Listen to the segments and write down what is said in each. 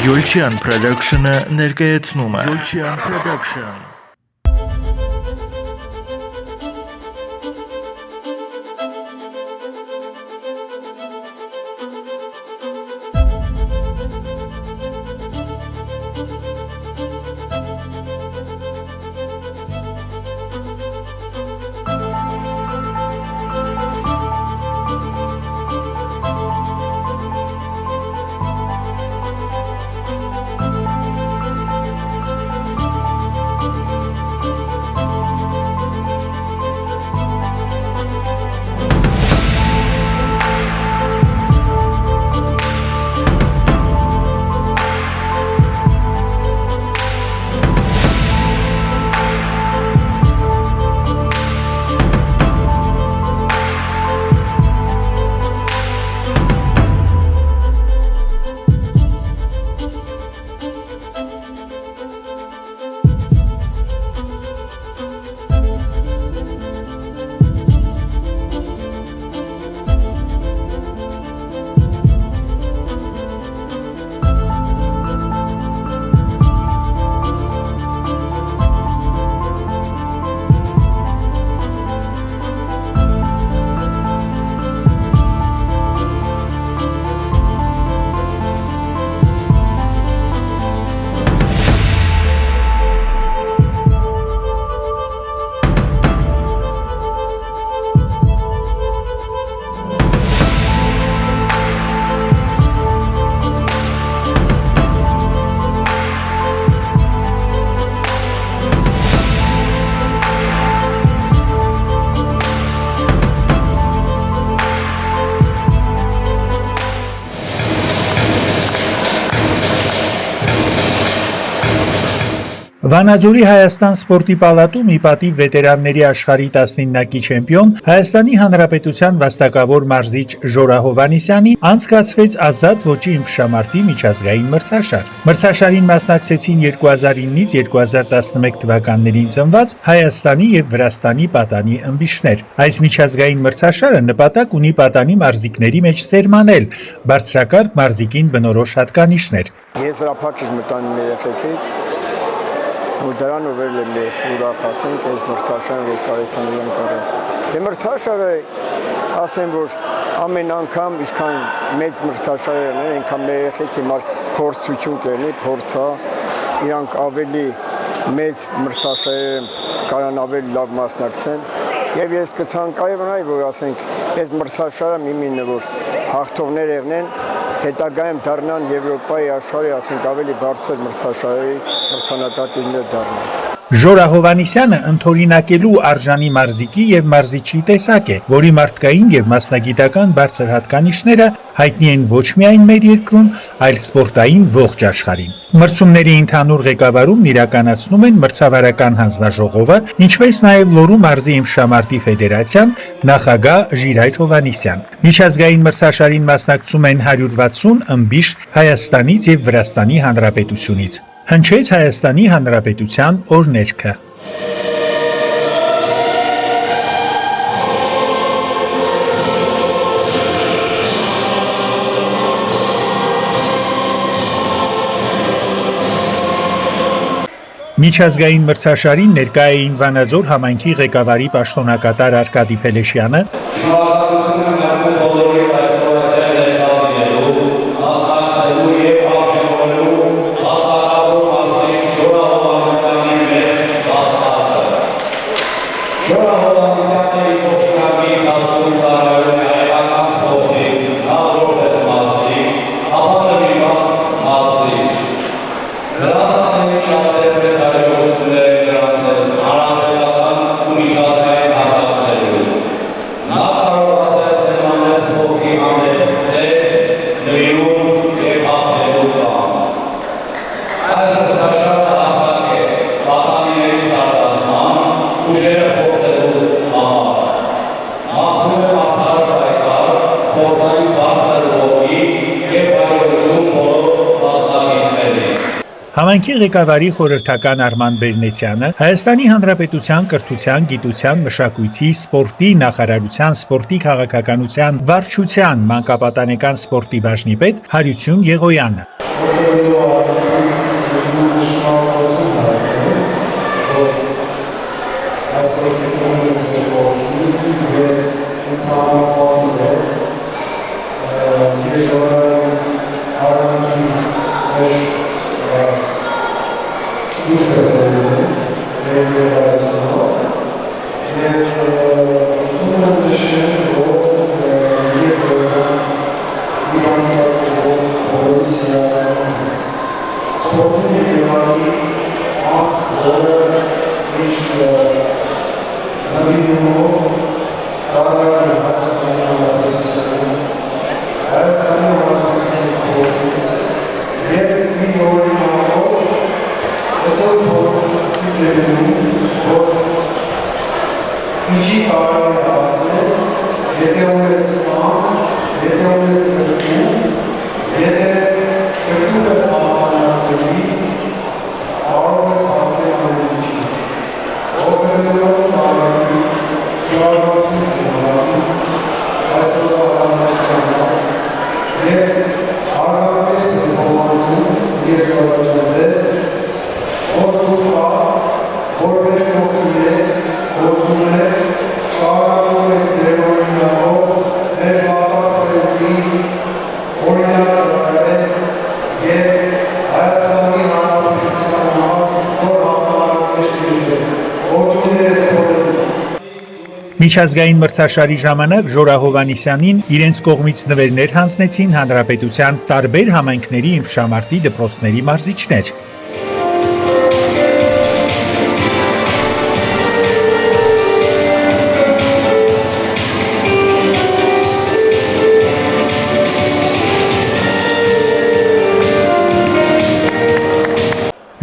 Յոլչյան Production-ը ներկայացնում է Յոլչյան Production Վանաձորի Հայաստան սպորտի պալատում ի պատիվ վետերանների աշխարհի 19-ակի չեմպիոն Հայաստանի Հանրապետության վաստակավոր մարզիչ Ժորա Հովհաննիսյանի անցկացվեց ազատ ոճի իմպշամարտի միջազգային մրցաշար։ Մրցաշարին մասնակցեցին 2009-ից 2011 թվականներին ծնված Հայաստանի եւ Վրաստանի պատանի ըմբիշներ։ Այս միջազգային մրցաշարը նպատակ ունի պատանի մարզիկների մեջ սերմանել բարձրակարգ մարզիկին բնորոշ հատկանիշներ։ Եզրափակիչ մտան երեխեքից Դրան ով էլ ես ուրախ ասենք այս մրցաշարը որ կարեցան իրեն կարել։ Դե մրցաշարը ասեմ որ ամեն անգամ ինչքան մեծ մրցաշարերն են, այնքան մեր երեխեք հիմար փորձություն կերնի, փորձա իրանք ավելի մեծ մրցաշարերում կարան ավելի լավ մասնակցեն։ Եվ ես կցանկայի որ ասենք այս մրցաշարը մի որ հաղթողներ եղնեն հետագայում դառնան Եվրոպայի աշխարհի ասենք ավելի բարձր մրցաշարերի մրցանակակիրներ դառնան։ Ժորա Հովհաննիսյանը ընդօրինակելու արժանի մարզիկի եւ մարզիչի տեսակ է, որի մարդկային եւ մասնագիտական բարձր հատկանիշները հայտնի են ոչ միայն մեր երկրում, այլ սպորտային ողջ աշխարհին։ Մրցումների ընդհանուր ղեկավարումն իրականացնում են մրցավարական հանձնաժողովը, ինչպես նաեւ Լոռու մարզի իմպշամարտի ֆեդերացիան, նախագահ Ժիրայր Հովհաննիսյան։ Միջազգային մրցաշարին մասնակցում են 160 ըմբիշ Հայաստանից եւ Վրաստանի Հանրապետությունից։ Հնչեց Հայաստանի Հանրապետության օրհներգը։ Միջազգային մրցաշարին ներկա էին Վանաձոր համայնքի ղեկավարի պաշտոնակատար Արկադի Փելեշյանը, Համայնքի ղեկավարի խորհրդական Արման Բերնեցյանը, Հայաստանի Հանրապետության կրթության, գիտության, մշակույթի, սպորտի նախարարության, սպորտի քաղաքականության, վարչության, մանկապատանեկան սպորտի բաժնի պետ Հարություն Եղոյանը։ Միջազգային մրցաշարի ժամանակ Ժորա Հովհաննիսյանին իրենց կողմից նվերներ հանձնեցին հանրապետության տարբեր համայնքների իմշամարտի դպրոցների մարզիչներ։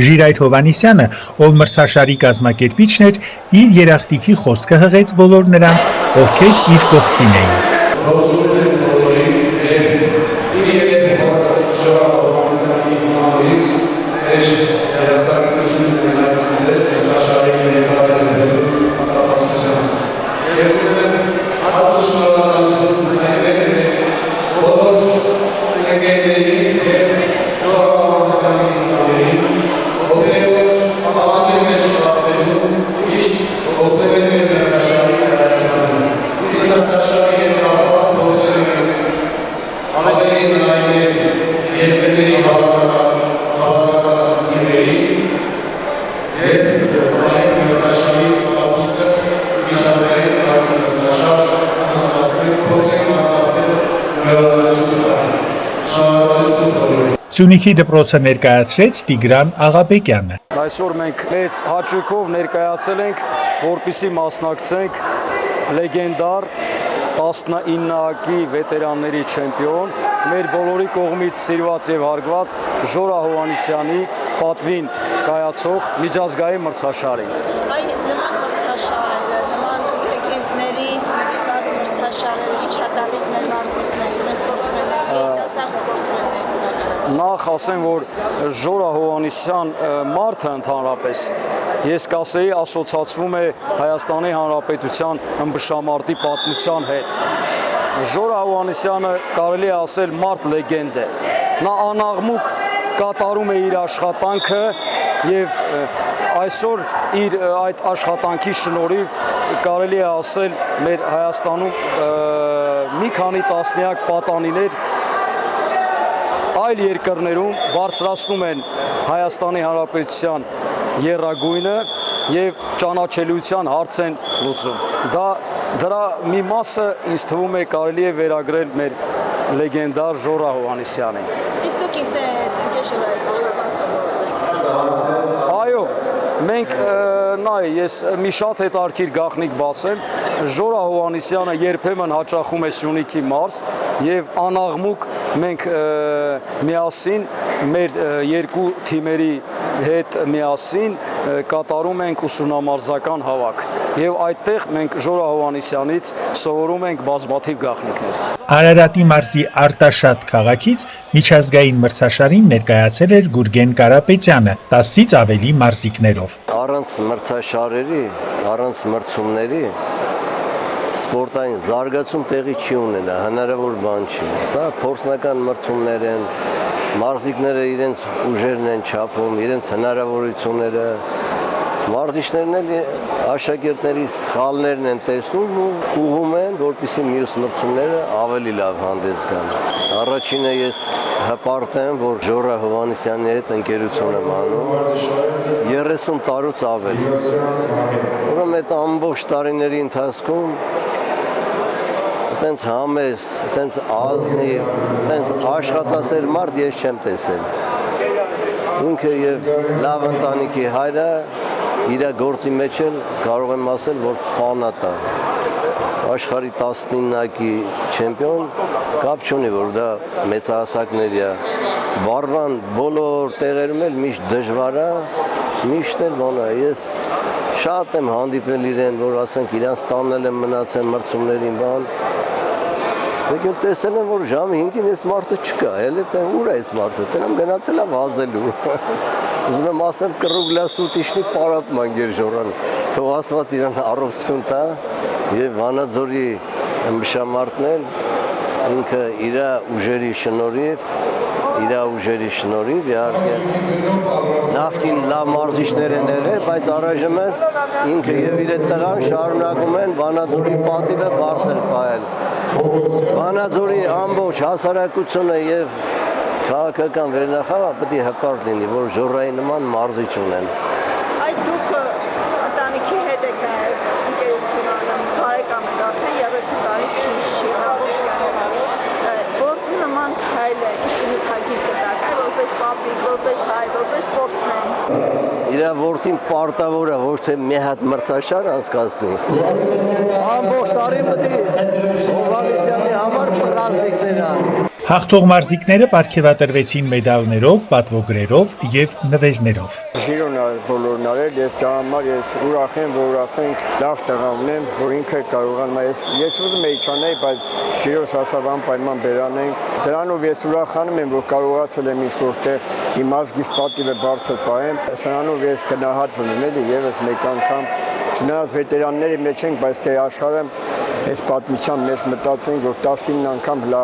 Ժիրայր Հովհաննիսյանը, ով մրցաշարի կազմակերպիչն էր, իր երախտիկի խոսքը հղեց բոլոր նրանց, ովքեր իր կողքին էին։ Սյունիքի դպրոցը ներկայացրեց Տիգրան Աղաբեկյանը։ Այսօր մենք մեծ հաճույքով ներկայացել ենք, որպեսզի մասնակցենք լեգենդար 19-ակի վետերանների չեմպիոն, մեր բոլորի կողմից սիրված եւ հարգված Ժորա Հովհաննիսյանի պատվին կայացող միջազգային մրցաշարին։ Նման մրցաշարերը, նման լեգենդների մրցաշարերը ինչ հատալից մեր մարզիկներին, մեր սպորտսմենների, երիտասարդ սպորտսմենների։ Նախ ասեմ, որ Ժորա Հովհաննիսյան մարդը ընդհանրապես, ես կասեի, ասոցացվում է Հայաստանի Հանրապետության ըմբշամարտի պատմության հետ։ Ժորա Հովհաննիսյանը կարելի է ասել մարդ լեգենդ է։ Նա անաղմուկ կատարում է իր աշխատանքը եւ այսօր իր այդ աշխատանքի շնորհիվ կարելի է ասել մեր Հայաստանում մի քանի տասնյակ պատանիներ այլ երկրներում բարձրացնում են Հայաստանի Հանրապետության եռագույնը եւ ճանաչելիության հարց են լուծում։ Դրա մի մասը ինձ թվում է կարելի է վերագրել մեր լեգենդար Ժորա Հովհաննիսյանին։ Իսկ դուք Այո, մենք նայ, ես մի շատ հետարքիր գաղտնիք բացեմ, Ժորա Հովհաննիսյանը երբեմն հաճախում է Սյունիքի մարզ եւ անաղմուկ մենք միասին մեր երկու թիմերի հետ միասին կատարում ենք ուսումնամարզական հավաք եւ այդտեղ մենք Ժորա Հովհաննիսյանից սովորում ենք բազմաթիվ գաղտնիքներ։ Արարատի մարզի Արտաշատ քաղաքից միջազգային մրցաշարին ներկայացել էր Գուրգեն Կարապետյանը 10-ից ավելի մարզիկներով։ Առանց մրցաշարերի, առանց մրցումների սպորտային զարգացում տեղի չի ունենա, հնարավոր բան չի։ Սա փորձնական մրցումներ են, մարզիկները իրենց ուժերն են չափում, իրենց հնարավորությունները, մարզիչներն էլ աշակերտների սխալներն են տեսնում ու ուղղում են, որպեսզի մյուս մրցումները ավելի լավ հանդես գան։ Առաջինը ես հպարտ եմ, որ Ժորա Հովհաննիսյանի հետ ընկերություն եմ անում 30 տարուց ավելի։ Ուրեմն այդ ամբողջ տարիների ընթացքում այտենց համեստ, այտենց ազնիվ, այտենց աշխատասեր մարդ ես չեմ տեսել։ Ինքը եւ լավ ընտանիքի հայրը իր գործի մեջ էլ կարող եմ ասել, որ ֆանատ է։ Աշխարհի 19-ակի չեմպիոն, կապ չունի, որ դա մեծահասակների է։ Բարման բոլոր տեղերում էլ միշտ դժվար է, միշտ էլ բան է։ Ես շատ եմ հանդիպել իրեն, որ ասենք իրանց տանել եմ մնացել մրցումներին բան։ Մեկ էլ տեսել եմ, որ ժամը 5-ին այս մարդը չկա, էլ է ուր է այս մարդը, տնեմ գնացել է վազելու։ Ուզում եմ ասեմ կռուգլասուտիշնի պարապ մանգեր Ժորան, թող ասված իրան առողջություն տա եւ Վանաձորի ըմբշամարտն էլ ինքը իր ուժերի շնորհիվ իհարկե նախկին լավ մարզիչներ են եղել, բայց առայժմ ինքը եւ իր տղան շարունակում են Վանաձորի պատիվը բարձր պահել։ Վանաձորի ամբողջ հասարակությունը եւ քաղաքական վերնախավը պետք է հպարտ լինի, որ Ժորայի նման մարզիչ ունեն։ Այդ դուք ընտանիքի հետ եք նաև ընկերություն անում, բարեկամ եք արդեն 30 տարի քիչ չի, ամբողջ կյանքը։ Որդու նման քայլ է, ինչպիսի կտակ, որպես պապիկ, որպես հայ, որպես սպորտսմեն։ Իր որդին պարտավոր է ոչ թե մի հատ մրցաշար անցկացնի։ Ամբողջ տարի պետք է Հովհաննիսյանի համար պրազնիկներ անի։ Հաղթող մարզիկները պարգևատրվեցին մեդալներով, պատվոգրերով եւ նվերներով։ Ժիրոն բոլորն արել, ես դա համար ես ուրախ եմ, որ ասենք լավ տղա ունեմ, որ ինքը կարողանում է։ Ես ուզում եի չանել, բայց Ժիրոս ասավ անպայման բերանենք։ Դրանով ես ուրախանում եմ, որ կարողացել եմ ինչ-որտեղ իմ ազգիս պատիվը բարձր պահեմ։ Սրանով ես գնահատվում եմ էլի եւս մեկ անգամ։ Չնայած վետերանների մեջ ենք, բայց թե աշխարհը այս պատմության մեջ մտածենք, որ 19 անգամ լա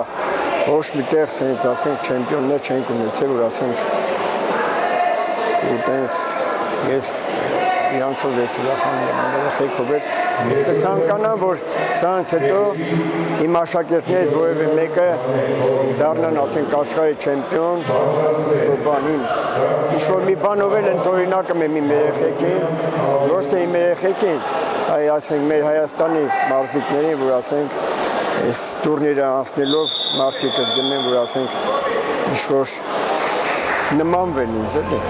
ոչ միտեղ սենց ասենք չեմպիոններ չենք ունեցել, որ ասենք ու տենց ես իրանցով ես ուրախանում եմ երեխեքով էլ ես կցանկանամ, որ սրանց հետո իմ աշակերտներից որևէ մեկը դառնան ասենք աշխարհի չեմպիոն, ինչ-որ մի բանով էլ ընդօրինակում եմ իմ երեխեքին, ոչ թե իմ երեխեքին, այլ ասենք մեր Հայաստանի մարզիկներին, որ ասենք այս տուրնիրը անցնելով մարդիկ զգում են, որ ասենք ինչ-որ նմանվեն ինձ էլի։